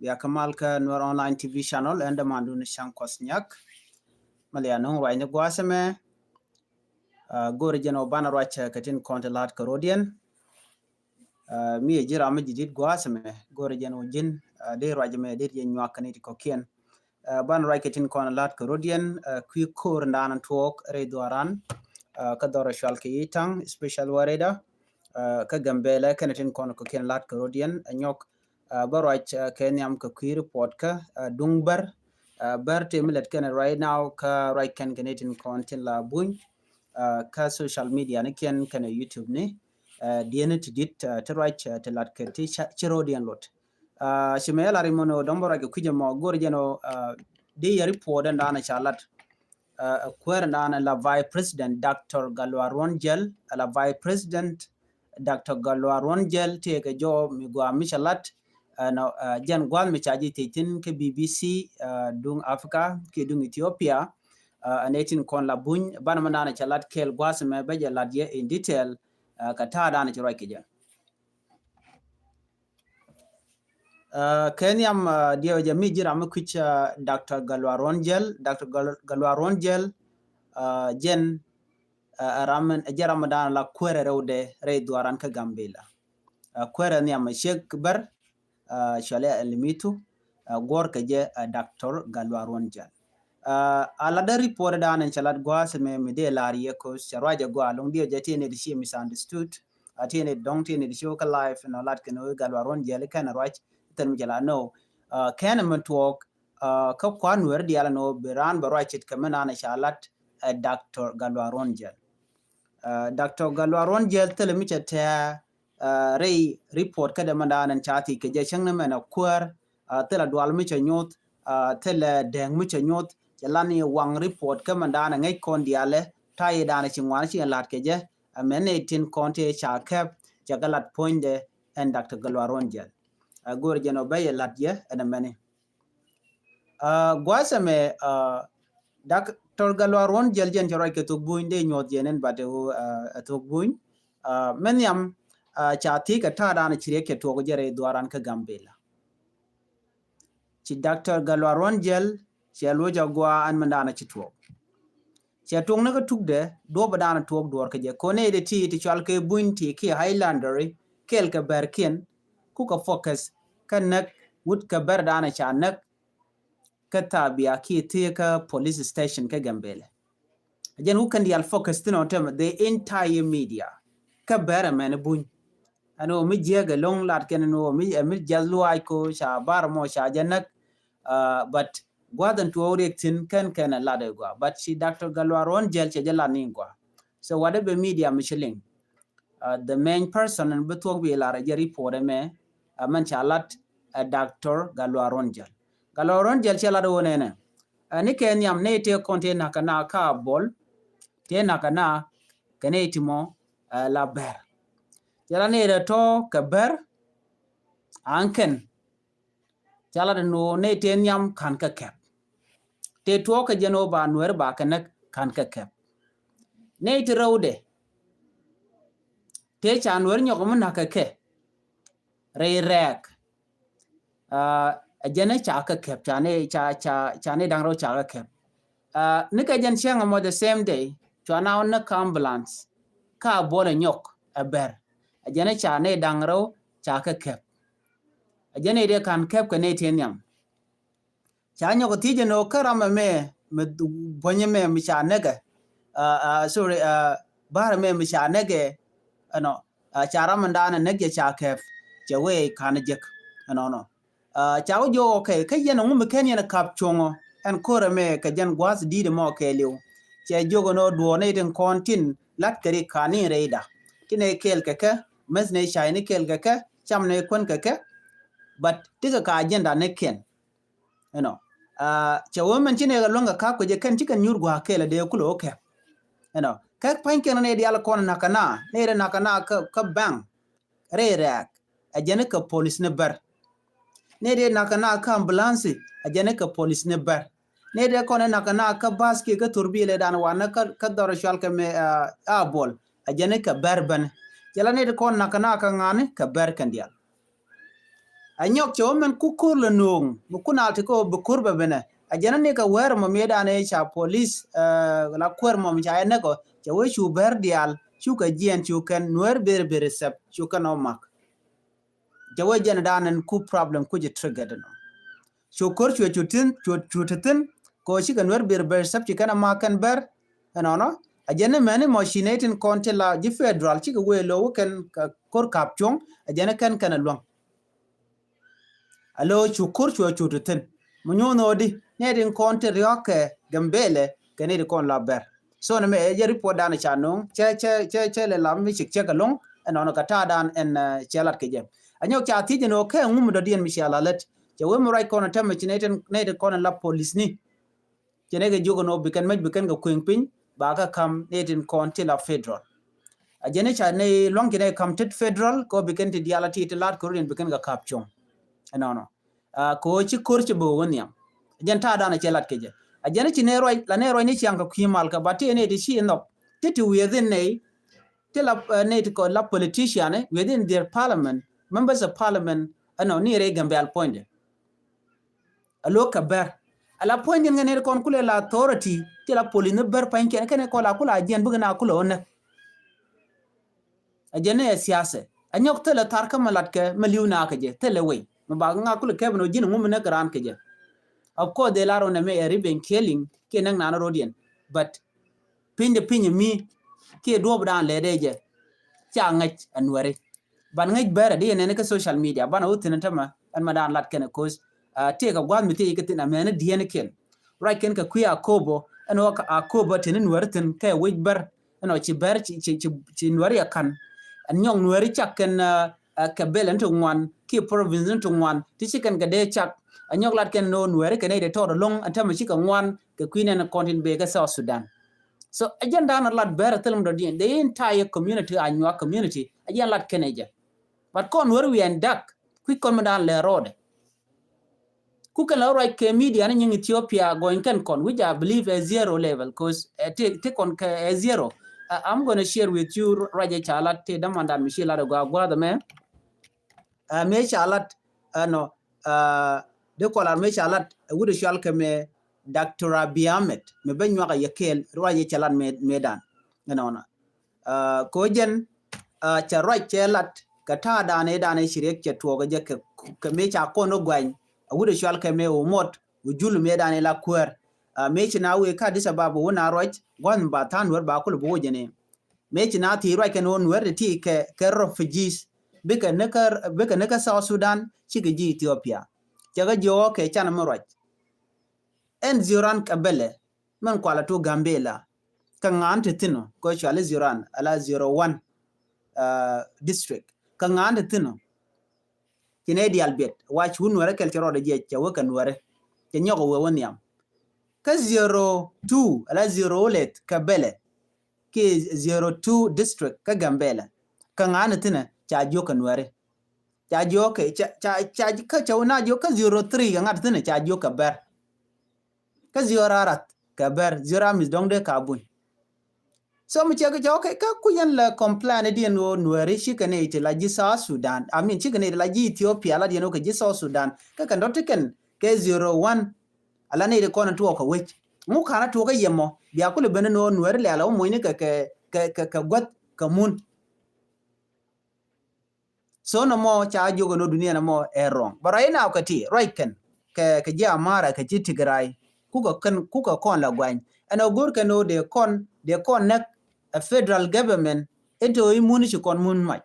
ya kamal ka Nur online TV channel and mandu ni shang kosnyak maliano wa ni gwaseme gore jeno bana racha katin kontalat karodian mi jira ma jidit gwaseme gore jeno jin de rajme de yen nyakani ko kien ban raketin kontalat karodian kwi kor ndanan tok re doran ka dora shalke yitang special wareda ka gambele kanatin kon ko kien lat karodian anyok barwach kenyam ka kwi report ka dungbar bar temilet ken right now ka right kan genetin content la bun ka social media ne ken kana YouTube ne diene tidit to right to lat ka ti chirodian lot shimela rimono dombora ke kuje mo gorjeno de ya report and ana chalat kwer na la vice president Dr. Galwa Ronjel la vice president Dr. Galwa Ronjel te ke jo mi gwa michalat na jan gwal mi chaji tin ke BBC dung Africa ke dung Ethiopia anetin kon la buñ ban manana chalat kel gwas me be ladye in detail ka ta dana ci roke ja kenyam dio ja mi jira mu kucha Dr. Galwa Ronjel jen ramen jaramadan la kwere rewde re duaran ka gambela kwere ni am Sheikh Bar shale limitu gor ka je Dr. Galwa Ronjel ala da report da nan chalat gwas me de lariye ko sharwaja gwa long dio jati ne dishi misunderstood atene don't ne dishi ka life no lat keno Galwa Ronjel kana right tan jala no kana man talk ka kwan wer diala no beran barachit kamana na chalat Dr. Galwa Ronjel Dr. Galwa Ronjel telemi chata rei report kada mandanan chati ke je changna mena kwar tela dwal mi chanyot tela deng mi chanyot jalani wang report ka mandana ngai kon diale tai dana chingwan chi lat ke je amene tin konte cha kep jagalat poinde and Dr. Galwa Ronjel gor jeno baye lat ye ana mene gwasame Dr. Galwa Ronjel jen choroy ke tugbuin de nyot jenen bade tugbuin menyam chati ka ta dana chire ke togo jere duaran ka gambela ci Dr. Galwa Ronjel ci alwoja gwa an mandana ci tuok ci atong na ka tugde do badana tuok duar ka je kone de ti chal ke buinti ki Highlander kel ka berkin ku ka focus kan nak wut ka ber dana cha nak ka tabia ki ti ka police station ka gambele jen who can dial focus tino tem the entire media ka ber man buin ano mi jega long lat ken no mi jallu ay ko cha bar mo cha janak but gwadan to reactin kan lade gwa but she Dr. Galwa Ronjel che jala ningwa so whatever media michelin the main person and betwok bi la re report me man chalat Dr. Galwa Ronjel che la do nene ni ken yam ne te content nakana ka bol te nakana kene timo la ber jala ne to ka ber anken jala no ne te nyam kan ka kep te to ka jeno ba nwer ba kanak kan ka kep ne te rode te chan wer nyoko mun ka ke re rek jene cha ka kep chane dangro cha ka kep ne ka jen chang mo the same day chana on na ambulance ka bola nyok a ber jene cha ne dangro cha ka kep jene de kan kep ka ne te nyam cha nyoko ti jeno karama me bonye me mi cha nega sorry bar me mi cha nege ano cha ramandana nege cha kep jawe kan jek no cha jo okay ka jeno ngum ken yana kap chongo en kore me ka jan gwas di de mo ke liu che jogo no duone den kontin lat kari kani reida tine kel ke mes ne shai ne kel ke cham ne kon ke but tiga ka agenda ne ken you know che women tine ga longa ka ko je kan tika nyur gwa kele de kulo okay you know ka panken ne dial kon nakana ne re nakana ka bang re rak ajene ka police ne bar ne de nakana ka ambulance ajene ka police ne bar ne de kon nakana ka baski ka turbile dan wana ka doro shal ka me bol ajene ka barban jala ne de kon nakana ka ngane ka bar kan dial anyok chomen kukur le nung mukuna tiko bukur bebene ajana ne ka wer mo meda ne cha police la kwer mo cha ne ko che we chu berdial chu ka jien chu ken nwer ber sep chu kan omak che we jen danen ku problem ku je triggered no chu kor chu chutin ko shi kan nwer ber sep chi kana makan ber no ajana mane machinating konte la ji federal chi ko we lo ken kor kapchong ajana kan kana long alo chukur chututin munyo no di ne din konte ryoke gambele kene di kon laber so na me je report dan chanong che le lam mi chik che kalong eno ka ta dan en chelat ke je anyo cha ti no ke ngum do dien mi shala let je we mo right kon ta me chineten ne de kon la police ni jene ge jogo no bikan ga kwing pin ba ka kam ne din konte la federal ajene cha ne long jene kam tet federal ko bikan ti dialati ti lat korean bikan ga kapchong no ko chi kurche bo wonya jen ta dana chelat keje ajene chi ne roi la ne roi ni chiang ka khimal ka bati ne di chi no titi within ne tila ne ko la politician within their parliament members of parliament ano ni re gambe al point alo ka ber ala point ngene kon kule la authority tila poli ne ber pan ken ko la kula jen bugna kula on ajene siyasa anyok tele tarka malat ke miliuna keje tele we ba nga kul kebno jin ngum ne gran keje of course they are on a me ribbon killing ke nang na rodien but pinje mi ke do dan le deje cha ngach anware ban ngaj bere de ne ke social media bana utin tama an madan lat ken cause te ka gwan mi te ke tin amene dien ken right ken ka kuya kobo an waka akobo tinin wartin ke wejber ano ci ber ci nwari kan an nyong nwari chaken ka belen to ngwan ki province to ngwan ti chicken ga de chak anyok lat ken no nwere ken de to long antama chika ngwan ke queen na content be ga South Sudan so agenda na lat ber telum do the entire community anywa community ajan lat ken eja but kon where we end up quick command le road ku kan la right ke media na in Ethiopia going can con which I believe a zero level because take on a zero I'm going to share with you Raja Chalat te damanda Michela de gwa the man me chalat no de kolar me chalat wude shal keme Dr. Abiamet me benwa ka yakel Raja Chalat medan ngana ko jen cha right chalat kata dane shirek che to ga ke me cha kono gwan wude shal keme o mot ujul medan la kwer me china we ka disababu wona right gwan ba tan wer ba kul bo jene me china ti right ken on wer ti ke refugees bika neka South Sudan chike ji Ethiopia chaga jo ke chana moroj en ziran kabele man kwala to Gambela kangan tino ko chale ziran ala 01 district kangan tino kinedi albet wach unware kel chero de je chawa kanware kenyogo we woniam ka 02 ala 08 kabele ke 02 district ka Gambela kangan tino cha jo kanware cha jo ke cha ka chauna jo ka 03 ngat tene cha jo ka ber ka 04 ka ber 0 mis dongde ka bun so mi cha ka okay ka kuyan la complain di no nwere shi kane ite la ji South Sudan I mean shi kane la ji Ethiopia la di no ka ji South Sudan ka kan dotiken ke 01 ala ne de kono to ka wech mu kana to ka yemo biya kule bene no nwere le ala mo ni ka got ka mun so no mo cha jogo no dunia na mo wrong but right now kati right ken ke ja mara ke Tigray kuka kon la gwan and ogur ke no de connect a federal government into imuni chi kon mun mai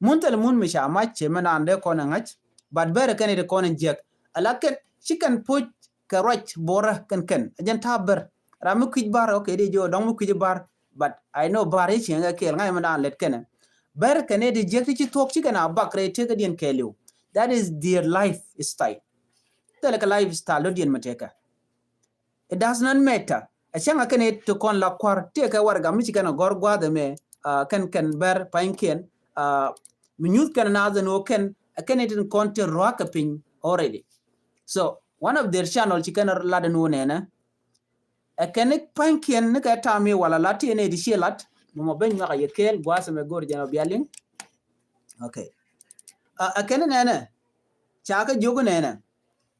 mun tel mun mi sha ma che mana ande kon ngach but bere ken de kon jek alaken chicken put ka right bora ken ajan taber ramu kij bar okay de jo dong mu kij bar but I know bar chi nga kel ngai mana let ken ber kanedi jekti chi tok chi kana bakre te dien kelu that is their lifestyle tele ka lifestyle do dien mateka it does not matter achanga kane to kon la kwar te ka warga mi kana gorgwa de me kan ber panken minyut kan na no ken tin konte roka pin already so one of their channel chi kana laden wonena kanek panken ne ka tami wala lati ne di shelat mo ben nga yekel gwasa me gor jano bialing okay akene nene chaka jogunena.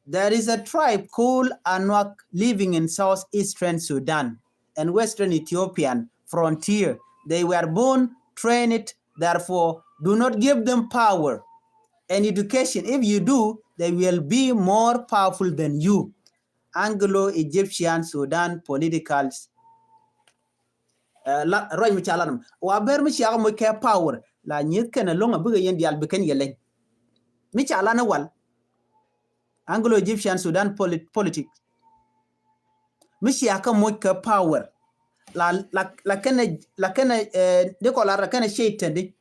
There is a tribe called Anuak living in southeastern Sudan and western Ethiopian frontier. They were born, trained, therefore do not give them power and education. If you do, they will be more powerful than you. Anglo-Egyptian Sudan politicals. Roy mi chalanam wa ber mi chiaga mo ke power la nyit ken longa buga yen dial beken yelen mi chalana wal Anglo-Egyptian Sudan politics mi chiaga mo ke power la ken de ko la ken shaitan di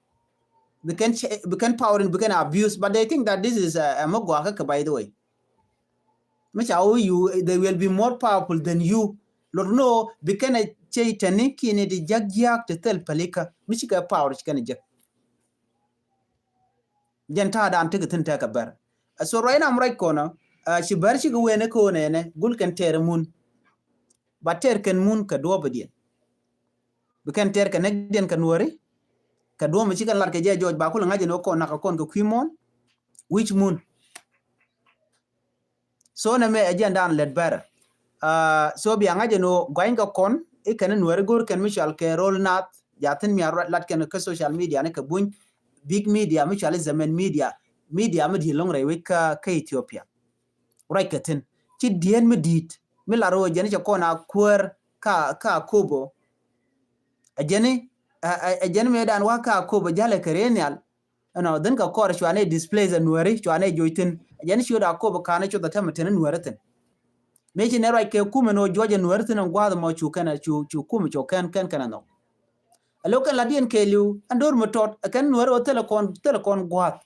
beken power and beken abuse, but they think that this is a mogwa ka by the way mi chawo you they will be more powerful than you lord no beken shaitan kini di jagyak te tel palika mi chika power chikane jak janta da ante gitin ta kabar so right now right corner shi bar shi gwe ne ko ne gul kan ter mun ba ter kan mun ka do badien bu kan ter kan den kan wori ka do mu shi kan lar ka je joj ba ko ngaje no ko na ka kon ko kwimon which moon so na me agenda an led better so bi ngaje no gwain ka kon e kan wori gor kan mishal ke roll nat jatin mi lat kan ka social media ne ka bun big media mishal zaman media mi di long rewe ka Ethiopia right katin ci dien mi dit mi laro jeni ko na kwer ka kobo ajeni me dan wa ka kobo jale kerenial no den ka kor chwane displays anwari chwane joitin ajeni shoda kobo kana cho da tamaten nwaratin me ci ne right ke kuma no joje nwaratin ngwa da mo chu kana chu kuma cho kan no alokan ladien kelu andor motot kan nwaro telecon gwa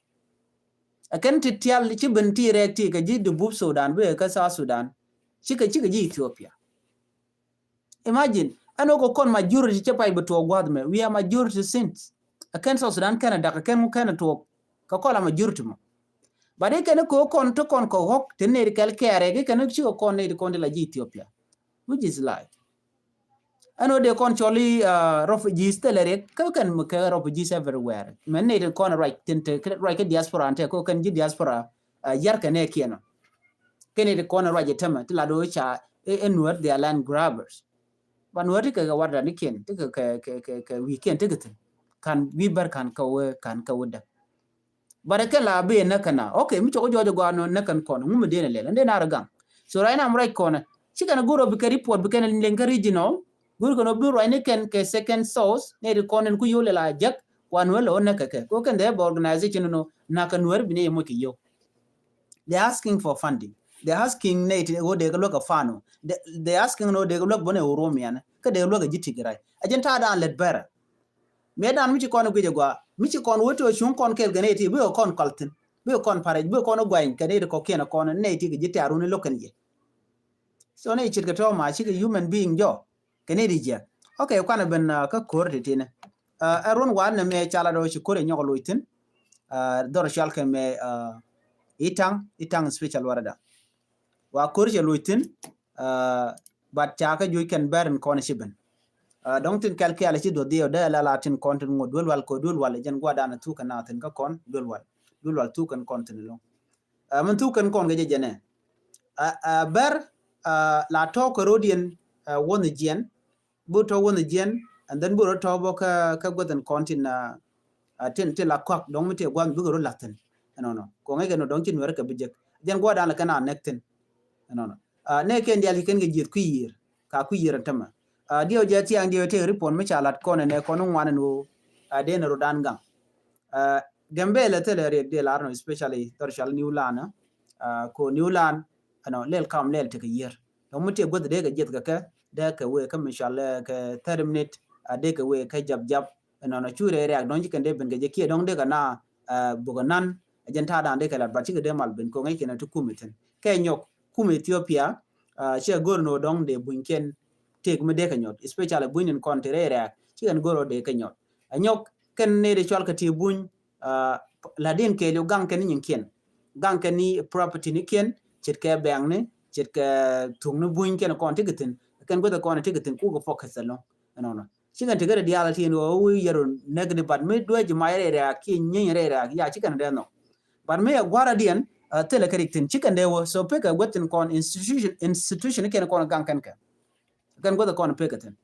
akan titial ci binti rekti ka ji dubub Sudan be ka sa Sudan chika ji Ethiopia. Imagine ano ko kon majority ci pay beto gwadme we are majority since akan South Sudan Canada kan to ka kola majority mo bare kan ko kon to kon ko hok teneri kal kere ke kan ci ko kon ne kon de la ji Ethiopia which is lie. Ano de kon choli refugees telere kan mu ka refugees everywhere men ne kon right tente right ka diaspora ante ko kan ji diaspora yar ka ne kieno kene de kon right tema tila do cha enward their land grabbers ban wadi ka warda ni ken ka weekend tigitin kan wibar kan ka wuda baraka la be na kana okay mi choko jojo gwano na kan kon mu de ne le nde na ragang so right now am right kona chikana guro bi ka report bi kan lenga regional guru kono biro ine ken ke second source ne de konen ku yole la jak wan wala on ka ko kan de organization no na kan wer bine mo ki yo they asking for funding they asking ne go de lo ka fano they asking no de lo bone oromian ka de lo ga jitigirai agenta da let better me dan mi ci kono guje gwa mi ci kon woto chun kon kel gane ti bi kon kaltin bi kon pare bi kon gwain ka de ko kena kon ne ti gite aruni lokan je so ne ci ga to ma ci human being jo Kennedy ja okay kwana ben ka korte tine aron wan me chala do ci kore nyoko luitin dor shalke me itang special warada wa korje luitin bat chaka ju ken beren kon shiben donc tin kalke ala ci do dio da la tin kontin ngodul wal ko dul wal jen gwada na tuka na tin ka kon dul wal tukan kontin lo man tukan kon ga jene ber la to ko rodien won gen buto won gen and then buro to bo ka godan kontin tin la kwak dong mite gwan bugoro latin no ko ngege no dong tin wera ka bijek jen goda la kana nektin no ne ken dial ken ge jit ku yir tama dio je ti ang dio te report me chalat kono ne kono wan no de no dan gang gembe le tele re de la no especially torshal newlana ko newlan no lel kam lel te yir dong mite god de ge jet ka da ka we ka inshallah ka 30 minute de ka we ka jab no chure re ak don jikan de ben ge ke don de ka na buganan agenta da de ka la ba ci de mal ben ko ngai kenan to kumiten ke nyok kum Ethiopia che gorno don de bunken tek me de ka nyot especially bunin kontere re ci kan goro de ka nyot anyok ken ne de chwal ka ti bun la den ke lu gang ken nyin gang ken ni property ni ken chit ke bang ne chit ke tung no bun ken kon tigitin kan go da kon tigitin ku go focus along no chikan tigere diala tin o yero negni bad me do ji mayre re ki nyin re ya chikan de no bad me gwara dien tele kadiktin chicken dewo so peka wetin kon institution ken kon gankan ka kan go the kon pekatin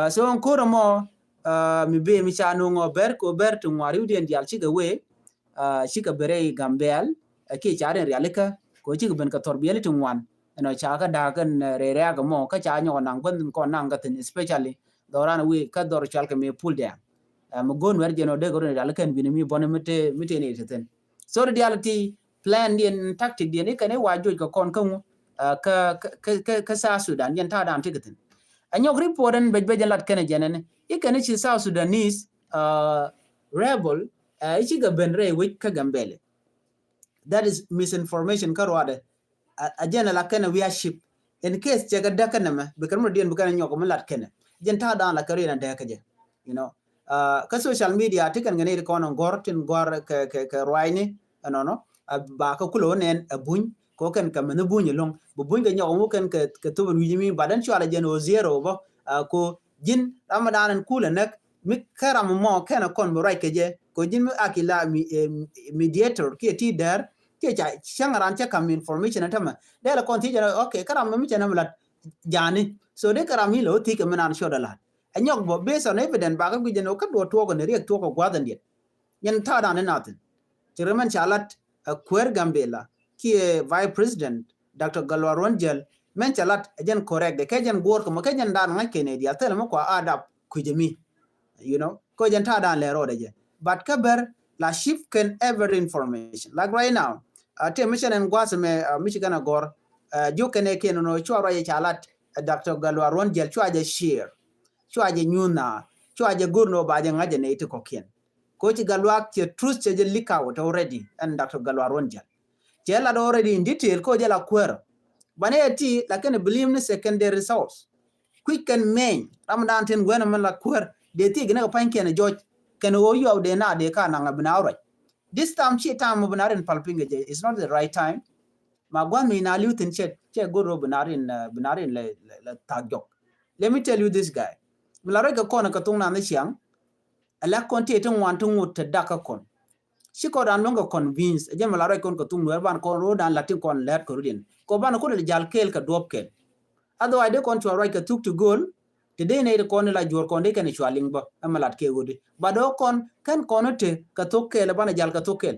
so on koro mo mi be mi chanu ngo ber ko ber tu ngwari udien dial chiga we chika bere gambel ke charen realika ko chiga ben ka torbiel tu ngwan no chaka da kan re re ga mo ka cha nyo nang ben kon nang gatin especially doran we ka dor chal ka me pull down mo gon wer jeno de goro realika bin mi bonamite mite ne teten so reality plan dien tactic dien ikane wajo ko kon kan ka sa Sudan yen ta dan tigatin anyok reporten bejbejan lat kene jenen ikane chi South Sudanese rebel ichi ga benre wit ka gambele that is misinformation karwade ajena la kene we ship in case jaga dakana ma bekarmo dien bukana nyok mo lat kene jen ta dan la karina de kaje you know ka social media tikan ngene ko non gortin gor ka roine no ba ka kulo nen abun ko kan ka men bunyi long bu bunyi nyok mo kan ka to wi mi badan chwala jeno zero bo ko jin ramadan kula nak mi karam mo kana kon bo right keje ko jin mi akila mediator ke ti der ke cha changaran cha kam information atama de la kon ti jana okay karam mi chana lat jani so de karam mi lo ti ke menan shodalat anyok bo based on evidence ba ka gujeno ka do to ko ne riek to ko gwadan dit yen ta dan natin chireman chalat kwer gambela ki vice president Dr. Galwa Ronjel men chalat ajen correct de kajen gor ko kajen dan ngai kene dia tel mo ko adap kujemi you know ko jen ta dan le rode je but kaber la shift can every information like right now te mission en gwase me Michigan gor jo kene kene no chwara ye chalat Dr. Galwa Ronjel chwaje share chwaje nyuna chwaje gurno ba je ngaje ne ite ko ken ko ci Galwa ke truth je lika out already and Dr. Galwa Ronjel jela already in detail ko jela kwero bane ti lakini believe ni secondary source quick and main ramadan ten gwena man la kwer de ti gina pan ken George ken wo you de na de ka na ngabna ro this time chi time bunarin palpinga je is not the right time ma gwan mi na lutin che goro bunarin le tagjok let me tell you this guy milare ka kona ka tungna na chiang ala konti etong wan tungut daka kon shiko dan longa convince je malare kon ko tung ban kon ro dan latin kon let ko rudin ko ban ko le jal kel ka dop kel ado ade kon to right ka tuk to goal te de ne kon la jor kon de kan chwaling ba amalat ke godi bado kon kan konote ka tok kel ban jal ka tok kel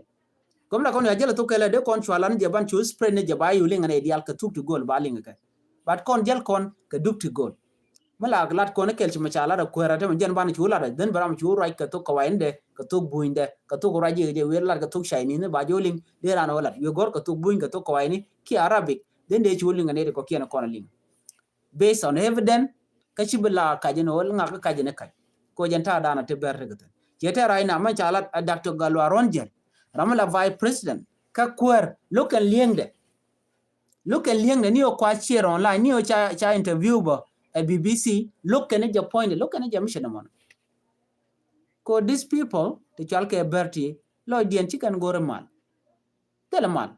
kom la kon ya jal tok kel de kon chwalan je ban chu spray ne je ba yuling ne dial ka tuk to goal ba linga ka but kon jal kon ka duk to goal mala glat kon kel chuma chala da kwera te jen ban chula da den baram chu right ka tok ka wainde ka tok buinde ka tok raje je werlar ka tok shaini ne ba joling de ran wala yo gor ka tok buin ka tok ka waini ki arabic den de chuling ne ko kiena kon ling based on evidence ka chibla ka jeno wal nga ka jene kai ko jen ta dana te ber regata jete raina man chala Dr. Galwa Ronjel ramala vice president ka kwer local liengde ni o kwa share online ni o cha interview ba a BBC look at the point look at the mission mon ko these people the chalke berti lo dien chikan gore mal telemal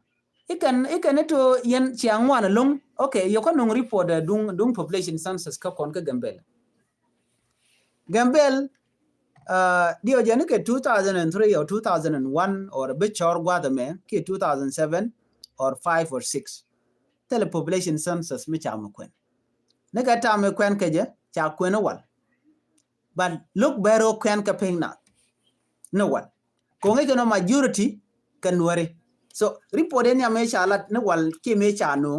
ikan to yen chiangwan long okay you can report dung population census ka kon ka gambel dio jani ke 2003 or 2001 or a bit chor gwadame ke 2007 or 5 or 6 tele population census mi chamakwen nega tame kwen keje cha kwen wal but look bero kwen ka pengna no wal ko ngi no majority kan wari so report en ya me cha lat ne wal ki me cha no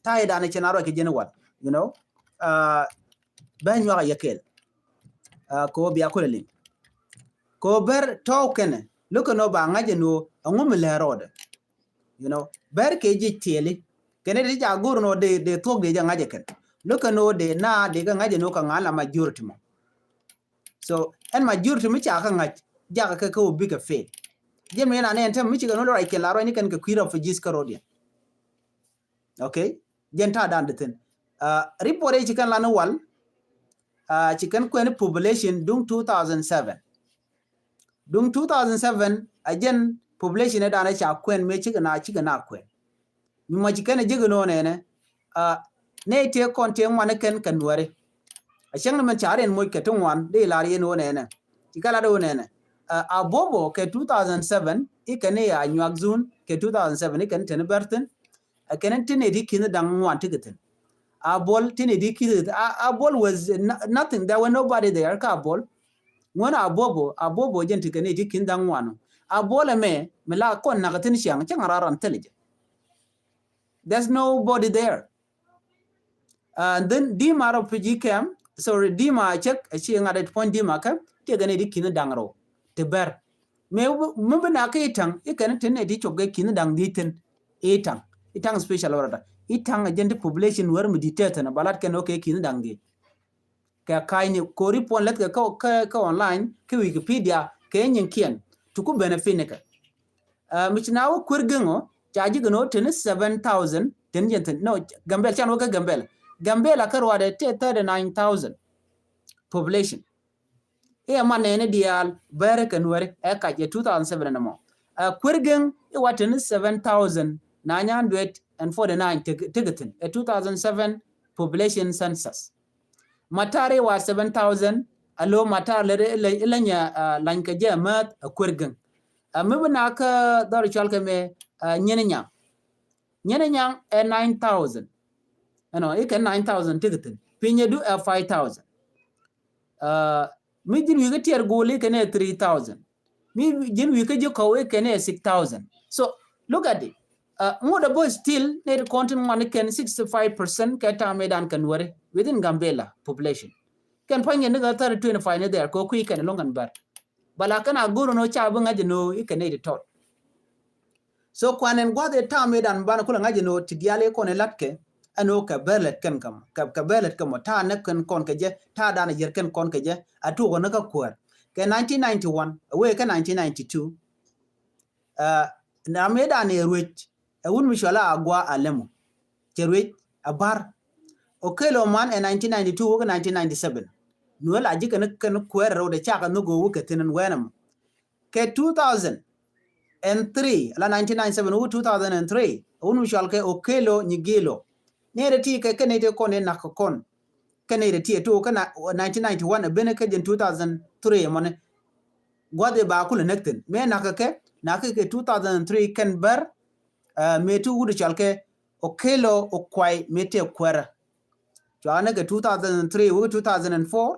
tai da ne chenaro ke jene wal you know ban yo yakel ko biya ko le ko ber token look no ba ngaje no ngum le rode you know ber ke ji tele kene de ja gur no de tok de ja ngaje ken look no de na de ga ngaje no ka ngala majority mo so en majority mi cha ka ngaj ja ka ko big a fail jem na ne ente mi chi no right ke la ro ni kan ka kwira of jis ka rodia okay jenta dan de ten report e chi kan la no wal chi kan ko en population dung 2007 again population da na cha kwen me chi na kwen mi ma chi kan je no ne ne te kon te ngwane kan ware a shang man charen moy ke tungwan de la ye no ne ti kala do ne abobo ke 2007 ikane ya nyuak zun ke 2007 ikane ten berten kenen tine di kin dang wan tigetin abol tine di kin abol was nothing, there were nobody there ka abol ngona abobo jen tikane di kin dang wan abol me la kon na gatin siang changararan telije, there's nobody there. And then dima ro pg cam sorry dima check chi ngadet point dima ka te gane di kin dangro te ber me bana ka itang ikane tene di choge kin dang ditin itang special order itang agent population wer mi diteta na balat ken okay kin dang di ka kaini ko report let ka online ka wikipedia ka yin kien tuku benefit ne ka michinawo kurgengo chaji gno ten 7000 ten yen no gambel chan ka gambela karwade te 39000 population e manene dial bere kanware e kaje 2007 namo kurgen e waten 7949 tigetin a 2007 population census matare wa 7000 alo matar le ilanya lanka je mat kurgen mibna ka dar chalka me nyenenya e 9000 ano e kan 9000 tigetin pinye du 5000 mi jin wi tier gole kene 3000 mi jin wi je ko kene 6000 so look at it ngoda boy still need content man ken 65% kata medan kan wore within Gambela population kan panye ne ga 25 ne there ko ku kan longan bar bala kana guru no cha bu ngaje no ikane de tot so kwanen gwade ta medan ban kula ngaje no tidiale ko ne latke ano ka belet kan kam ka belet kam ta ne kan kon ke je ta dana jer kan kon ke je atu ko naka kwar ke 1991 we ka 1992 na medan e ruch un mishala agwa alemo terwe abar okelo man e 1992 ko 1997 no la jika kan kwar ro de chaka no go wuke tenen wenam ke 2003 la 1997 u 2003 un mishal ke okelo nyigilo nere ti ke kenete kone nakon kenete ti to kana 1991 bene ke 2003 mone gwade ba kula nekten me nakake 2003 ken ber metu wudu chalke okelo okwai mete kwara jwana ke 2003 u 2004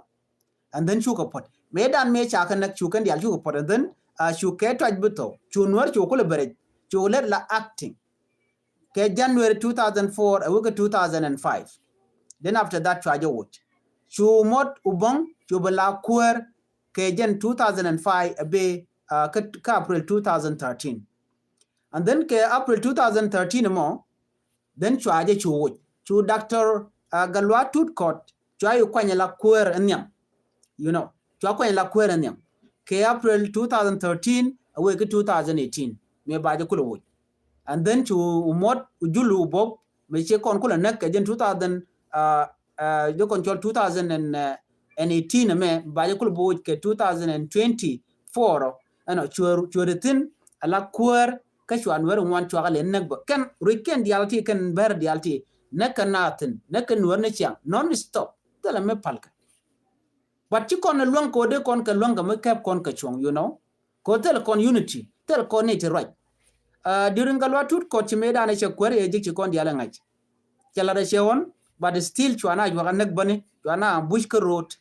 and then shuka pot medan me chaka nak chukan dial shuka pot and then shuke twaj buto chunwar chukule bere chule la acting ke January 2004 awuka 2005 then after that twaje watch chumot ubong chubala kuer ke jan 2005 abe ka April 2013 and then ke April 2013 mo then twaje chu Dr. Galwa Tutkot chwayo kwanya la kuer nyam you know chwa kwanya la kuer nyam ke April 2013 awuka 2018 me baje kulo watch and then to umot ujulu bob me che kon kula nak jen 2000 do control 2018 me baje kul bo ke 2024 ano churetin ala kuer ka chwan wer wan chwa le nak ba kan weekend dialti kan ber dialti nakanatin nakan wer ne chang non stop tala me palka but chi kon luang ko de kon ka luang ga me kap kon ka chong you know ko tel kon unity tel kon ne right during Galwa Tutkot chimeda na chekwere eji chikon diala ngach chala da chewon but still chwana jwa nak bani chwana bush road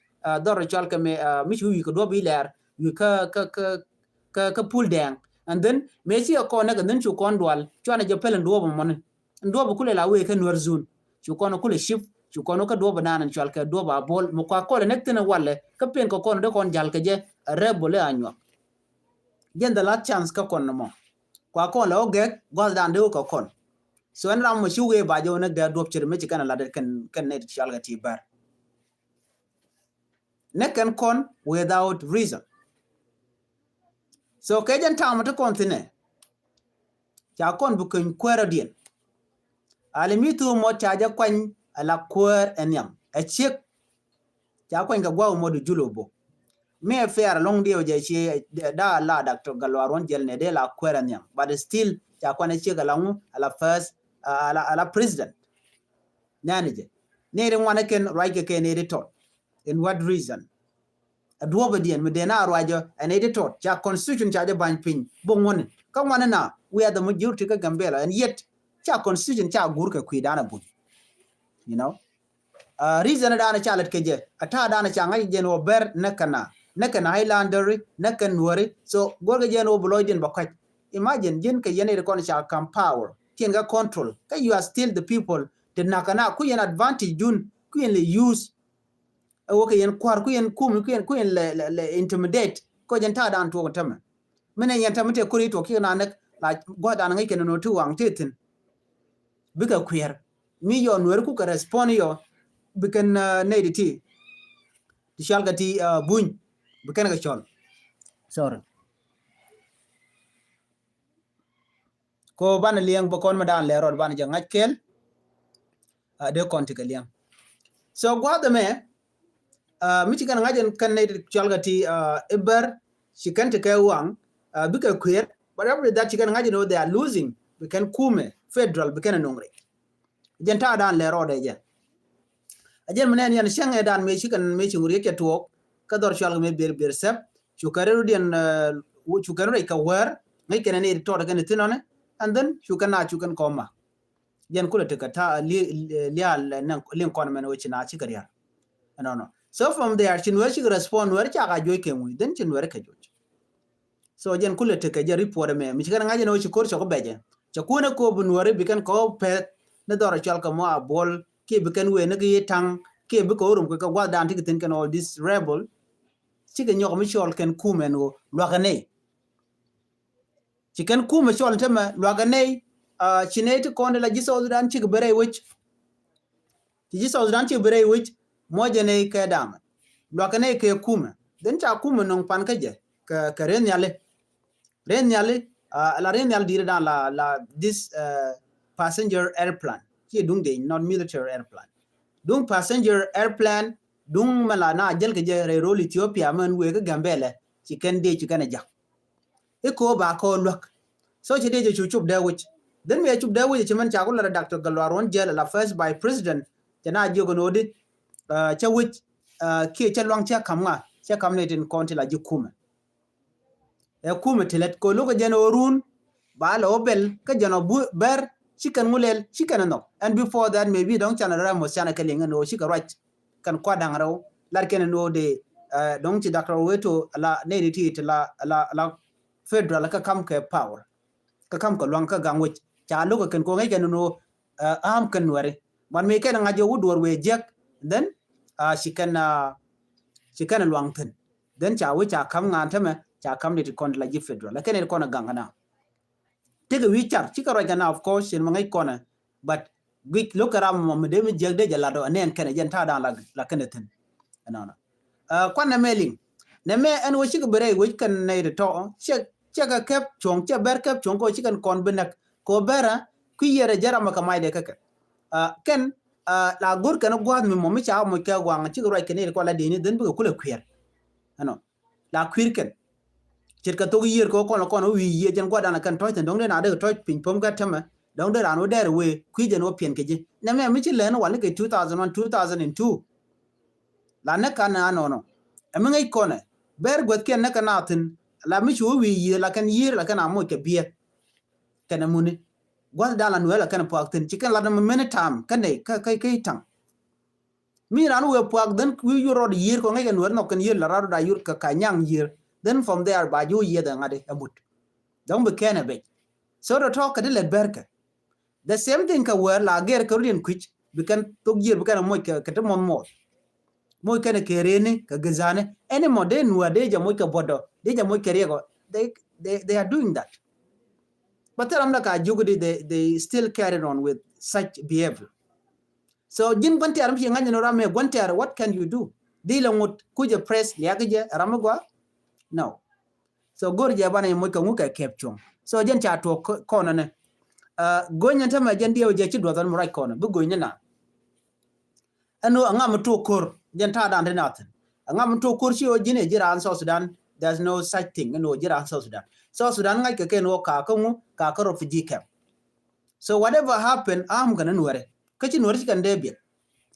dor chal ka me michu wi ko do bi ler wi ka pull down and then me chi ko na then chu kon dwal chwana je pelen do mon ndo bu kule la we ka nwer zone chu kon kule ship chu kon ka do banana chal ka do ba bol mo kwa ko nek tena walle ka pen ko kon de kon jal ka je rebole anyo genda la chance ka kon mo kwa kon la ogek gol dan de ko kon so en ram shuwe ba jo nak da dop chir me kana la kan ne chal ga ti bar ne kan kon without reason so ke jan tam to kon tine cha kon bu kun kwera dien alimitu mo cha ja kwan ala kwer enyam a chek cha kwan ga gwa mo du julobo me fair long dio je chi da la Dr. Galwaron jel ne de la kwera nyam but still cha kwan che ga langu ala first ala president nanije ne re wana ken right ke ne to in what reason duoba dien medena arwajo an editor cha constitution cha ban pin bongwon ka wana na we are the majority ka Gambela and yet cha constitution cha gurka kuidana bu you know reason dana chalet keje ata dana cha ngai jeno ber nakana highlander nakan wori so gorga jeno bloidin bakat imagine jin ka yene kon cha kam power tinga control ka you are still the people the nakana ku yen advantage dun ku yen le use woke yen kwar ku yen kum ku yen le intimidate ko jen ta dan to tama mena yen tamate kuri to ki na nak la goda ngai ken no tu wang titin bika kwer mi yo nwer ku ka respond yo bikan needi ti shalga ti buñ bikan ga chol sorry ko ban liang bo kon madan le rod ban ja ngakkel de kon ti liang so gwada me mi ci kan ngajen kan needi shalga ti iber chikan te ka wang bika kwer but after that chikan ngajen no they are losing bikan kume federal bikan nongre jenta dan le rod je ajen menen yan shang edan me chikan me churi ke tuok ka dor chal me ber sep chukaru den chukaru ka wer ngai ken ne to daga ne tinone and then chukan koma jen kula te kata lial nan lin kon men wuci na ci gariya no so from there chin wer chi respond wer cha ga joy ke mu den chin wer ka joy so jen kula te ka je report me mi chikan ngaje no chi kor choko beje chakuna ko bunware bikan ko pet ne dor chal ka mo abol ke bikan we ne ge tang ke bi ko rum ko gwa dan tin kan all this rebel chike nyoko mi chol ken kumen go lwagane chiken kume chol tema lwagane chinete konde la jiso dan chike bere wich jiso dan chike bere wich moje ne ke dam lwagane ke kume den cha kume non pan kaje ka ren yale la ren yal dire dan la this passenger airplane ki dung de non military airplane dung passenger airplane dung malana jel ke je rol Ethiopia man we ga Gambele chicken de chicken ja iko ba ko lok so che de chup de which then me chup de which man cha ko la Dr. Galwaron jel la first by president jana jogo no dit cha which ke cha long cha kamga cha kamne tin konti la jikuma e kuma telet ko lo ko jeno run ba lo bel ka jeno ber chicken mulel chicken no and before that maybe don't chana ramo chana kelinga no chika right kan kwa dangaro lar ken no de dong ci Dr. Weto la nediti la federal ka kam ke power ka kam ko long ka gangwich cha lo ko ken ko ngai ken no am kan ware man me ken ngajo wudwor we jek then chicken luang ten then cha we cha kam ngan tame cha kam ni kon la ji federal la ken ko na gangana tege wi char chika ro gana of course in mangai kona but we look around mo de mi jegde jala do nen ken jen ta dan la ken ten no kwana mailing ne me en wo chika bere wo kan ne to cheka kep chong che ber kep chong ko chikan kon benak ko bera ku yere jara maka mai de kaka ken la gur kan gwad mi mo mi cha mo ka gwang chika ro ken ko la de ni den bu ko le kwer ano la kwir ken chit ka to yer ko kono wi ye jen gwa dana kan toy ten dong de na de toy pin pom ga tama dong de anu der we kwi jen wo pien ke ji ne me mi chi le no wan ke 2001 2002 la ne kan no emi ngai kone ber gwat ken ne kana tin la mi chu wi ye la kan yer la kana mo ke bie kana muni gwa dana no la kan pak tin chi kan la na me tam kan ne kai tang mi ran we pak den wi yu ro yer ko ngai kan no kan yer la ra da yur ka nyang yer then from there ba ju ye da ngade abut don't be kana be so to talk a little berka the same thing ka wer la ger ka rin kwich bikan to yer bikan mo ka to mo kana kerene ka gazane any modern wa de ja mo ka bodo de ja mo kerego they are doing that but I'm like jugudi they still carry on with such behavior so jin banti aram fi ngani no rame gonti ar what can you do dila ngut kuje press yagaje ramagwa no so gorje bana mo ka nguka kepchum so jen cha to kono ne gonya tama jen dio je chidwa tan right kono bu gonya na anu angam to kor jen ta dan renaten angam to kor chi o jine jira an so Sudan there's no such thing no jira an so Sudan ngai ke ken o ka ko refugee camp so whatever happen am gonna nuare kachi nuare kan debia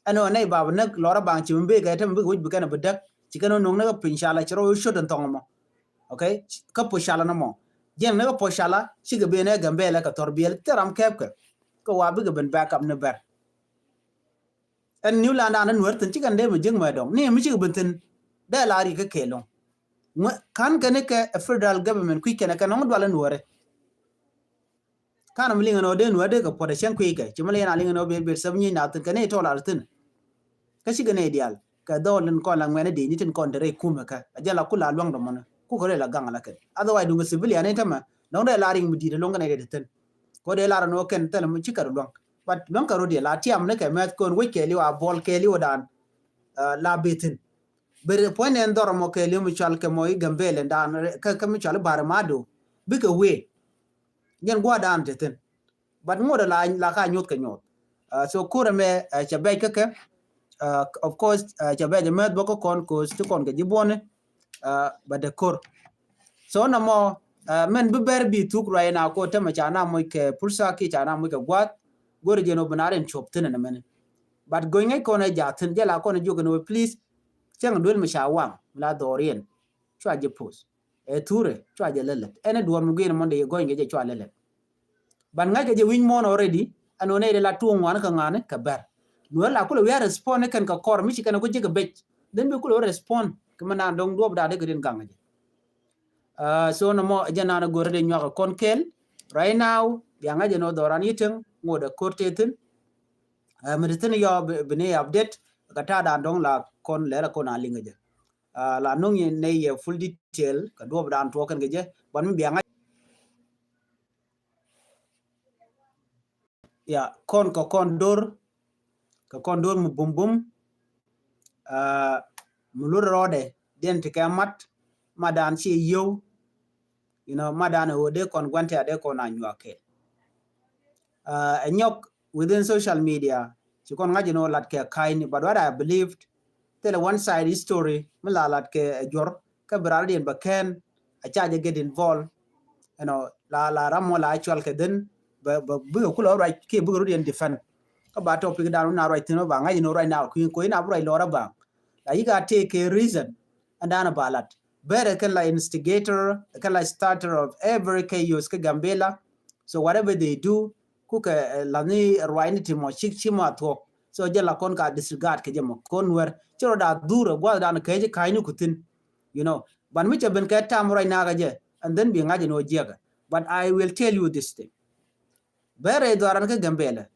ano nei baba nak lora bang chimbe ga tam bu kana bedak chikano nong na pin shala chiro sho dan tong mo okay ka po shala na mo jen na po shala chiga be na Gambela ka torbiel teram kep ko wa bi ga ben backup na ber en New Land an nuer tin chikan de mo jing ma dong ni mi chiga ben tin da la ri ka kelong kan gane ka federal government ku kana ka nong dwala nuore kana mlinga no de nuore ka poda chen ku ka chimale na linga no be sabni na tin kane to la tin ka chiga ne ideal ka dolen ko la ngene de ni tin kon dere kuma ka ajala kula luang do mona ku ko la ganga la ken otherwise dunga civilian ne tama nong de la ring mudi de longa ne de tin ko de la no ken tel mu chikar luang but luang ka rodi la tiam ne ka met kon we ke li wa bol ke li odan la betin bere point en doro mo ke li mu chal ke mo Gambele dan ka mu chal barmado bi ka we nyen gwa dan te tin but ngoda la ka nyot ka nyot so kura me chabe ka of course chabe de met boko kon ko stu kon ke jibone but the core so na mo men bi ber bi tuk right now ko tema chana mo ke pulsa ki chana mo ke gwat gor jeno banaren chop tin na men but going ai ko na jatin jela ko na jogo no please chang dul ma shawang la dorien chwa je pos e ture chwa je lelet ene duon mu gene monde go nge je chwa lelet ban nga je win mon already anone de la tuong wan ka ngane ka ber no la ko we respond kan ka kor mi kan ko je ka bech den be ko respond kuma na dong do da de gren ganga je so no mo jana na gore de nyoka kon kel right now ya nga je no doran yiteng ngoda kortetin meritin yo bene update ka ta da dong la kon le la kon alinga je la nong ne ye full detail ka do dan to kan ge ban mi nga ya kon ko kon dor ka kon dor mu bum bum mu lu rode den te kamat madan chi yo you know madan o de kon gwante ade kon anywake nyok within social media chi kon ngaji no lat ke kaini but what I believed tell a one side story mala lat ke jor ka bralien ba ken a charge get involved you know la ramo la actual ke den ba ko lo right ke bu ro den defend ka ba topic da na right no ba ngaji no right now ko ina bu right lora ba la you got take a reason and ana balat better can like instigator can like starter of every chaos ka Gambela so whatever they do kuka lani right to mo chima to so jela kon ka disregard ke jemo kon wer chiro da dura gwa da na ke kainu kutin you know ban mi ben ka tam right na ga je and then bi ngaji no jega but I will tell you this thing bere doran ka Gambela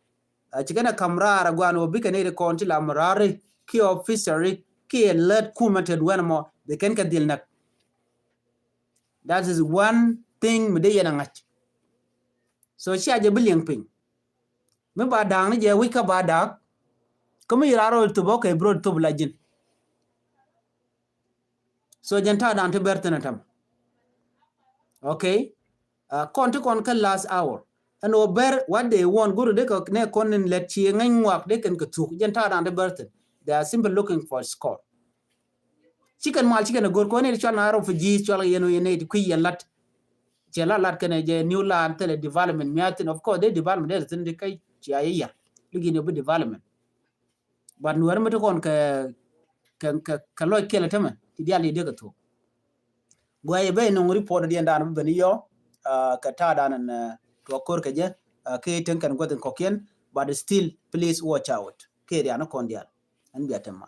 chikana kamra gwano bi ka ne kon ti la marare ki officer ki let kumated when mo they can ka dil nak that is one thing me de yana ngach so shi aje biliang ping me ba dang ni je wi ka ba dak ko mi raro to bo ke bro to blajin so janta dan to bertena tam okay kon to kon ka last hour and over what they want go de ko ne kon let chi ngan wak de kan ka tu janta dan to berten they are simply looking for score chicken mal chicken gor ko ne chwa na ro fuji chwa yeno yene ku yelat chela lat kan je New Land tele development miatin of course they development there tin de kai chiaya ligi ne bu development but nuar mata kon ka loy kela tama ti diali de ka to goye be no report di ndan be ni yo ka ta dan to kor ka je ke ten kan goden kokien but still please watch out ke ya no kon dial an biatam